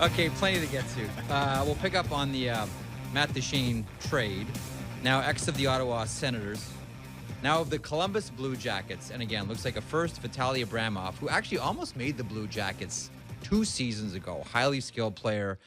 Okay, plenty to get to. We'll pick up on the Matt Duchene trade. Now, ex of the Ottawa Senators. Now of the Columbus Blue Jackets. And again, looks like a first, Vitaly Abramov, who actually almost made the Blue Jackets 2 seasons ago. Highly skilled player.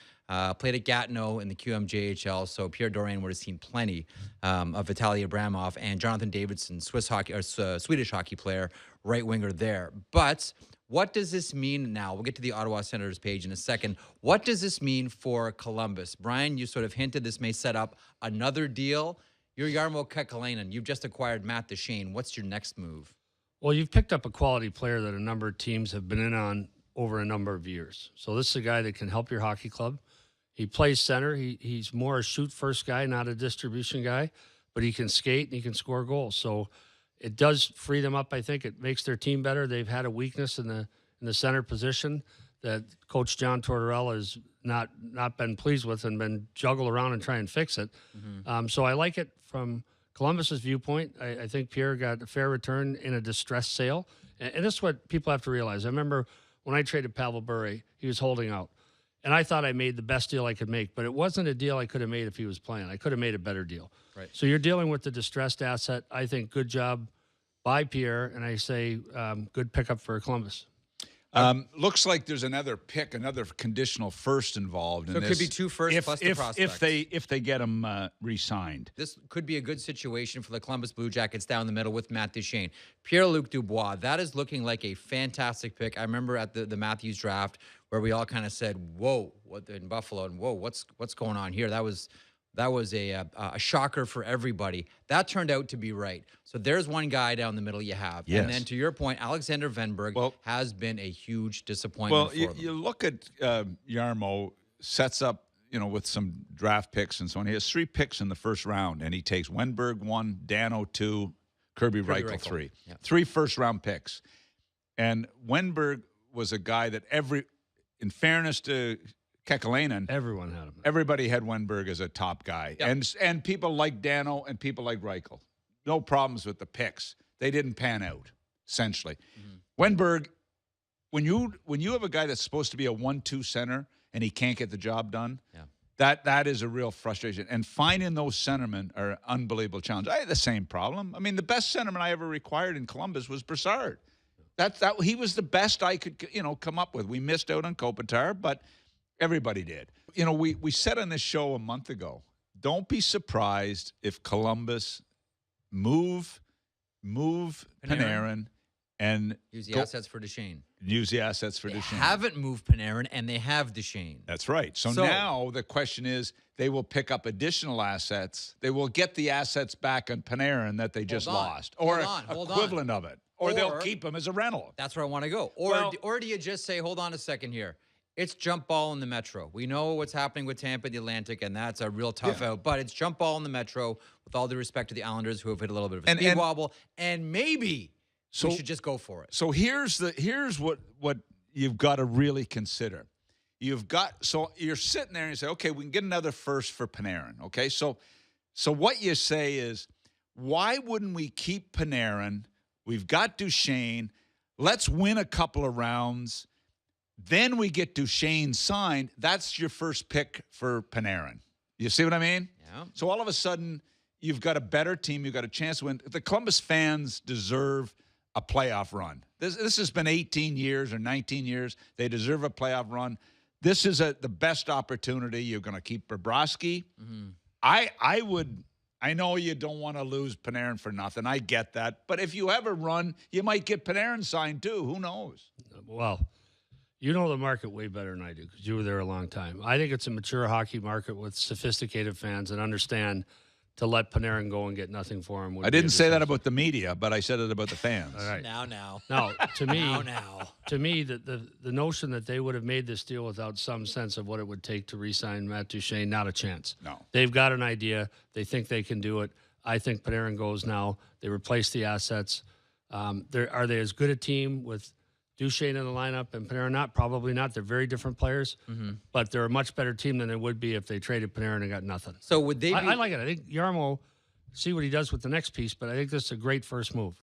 Played at Gatineau in the QMJHL, so Pierre Dorian would have seen plenty of Vitaly Abramov and Jonathan Davidson, Swedish hockey player, right winger there. But what does this mean now? We'll get to the Ottawa Senators page in a second. What does this mean for Columbus? Brian, you sort of hinted this may set up another deal. You're Jarmo Kekalainen. You've just acquired Matt Duchene. What's your next move? Well, you've picked up a quality player that a number of teams have been in on over a number of years. So this is a guy that can help your hockey club. He plays center. He's more a shoot-first guy, not a distribution guy, but he can skate and he can score goals. So it does free them up, I think. It makes their team better. They've had a weakness in the center position that Coach John Tortorella has not been pleased with and been juggled around and try and fix it. Mm-hmm. So I like it from Columbus's viewpoint. I think Pierre got a fair return in a distressed sale. And this is what people have to realize. I remember when I traded Pavel Bure, he was holding out. And I thought I made the best deal I could make, but it wasn't a deal I could have made if he was playing. I could have made a better deal. Right. So you're dealing with the distressed asset. I think good job by Pierre, and I say good pickup for Columbus. Looks like there's another pick, another conditional first involved. So it could be 2 firsts plus the prospects. If they get him re-signed. This could be a good situation for the Columbus Blue Jackets down the middle with Matt Duchene. Pierre-Luc Dubois, that is looking like a fantastic pick. I remember at the Matthews draft where we all kind of said, whoa, what in Buffalo, and whoa, what's going on here? That was a shocker for everybody. That turned out to be right. So there's one guy down the middle you have. Yes. And then to your point, Alexander Venberg has been a huge disappointment for them. You look at Jarmo, sets up, with some draft picks and so on. He has 3 picks in the first round, and he takes Wenberg 1, Dano 2, Kirby Reichel 3. Yeah. 3 first-round picks. And Wenberg was a guy that in fairness to Kekalainen, everyone had him. Everybody had Wenberg as a top guy. Yep. And people like Dano and people like Reichel. No problems with the picks. They didn't pan out, essentially. Mm-hmm. Wenberg, when you have a guy that's supposed to be a 1-2 center and he can't get the job done, that is a real frustration. And finding those centermen are an unbelievable challenge. I had the same problem. I mean, the best centerman I ever required in Columbus was Brassard. He was the best I could, come up with. We missed out on Kopitar, but everybody did. We said on this show a month ago, don't be surprised if Columbus move Panarin and use the assets for Duchene. Use the assets for Duchene. They haven't moved Panarin, and they have Duchene. That's right. So now the question is, they will pick up additional assets. They will get the assets back on Panarin that they just lost, or equivalent of it. Or they'll keep him as a rental. That's where I want to go. Or do you just say, hold on a second here. It's jump ball in the Metro. We know what's happening with Tampa, the Atlantic, and that's a real tough out. But it's jump ball in the Metro, with all due respect to the Islanders, who have hit a little bit of a speed wobble. And maybe we should just go for it. So here's what you've got to really consider. So you're sitting there and you say, okay, we can get another first for Panarin. Okay, so what you say is, why wouldn't we keep Panarin? We've got Duchene. Let's win a couple of rounds. Then we get Duchene signed. That's your first pick for Panarin. You see what I mean? Yeah. So all of a sudden, you've got a better team. You've got a chance to win. The Columbus fans deserve a playoff run. This has been 18 years or 19 years. They deserve a playoff run. This is the best opportunity. You're going to keep Bobrovsky. Mm-hmm. I know you don't want to lose Panarin for nothing. I get that. But if you have a run, you might get Panarin signed too. Who knows? Well, you know the market way better than I do because you were there a long time. I think it's a mature hockey market with sophisticated fans and understand to let Panarin go and get nothing for him. I didn't say that about the media, but I said it about the fans. All right. Now. No, to me, to me, the notion that they would have made this deal without some sense of what it would take to re-sign Matt Duchene, not a chance. No. They've got an idea. They think they can do it. I think Panarin goes now. They replace the assets. Are they as good a team with Duchene in the lineup and Panarin not? Probably not. They're very different players, but they're a much better team than they would be if they traded Panarin and got nothing. So would they? I like it. I think Jarmo, see what he does with the next piece, but I think this is a great first move.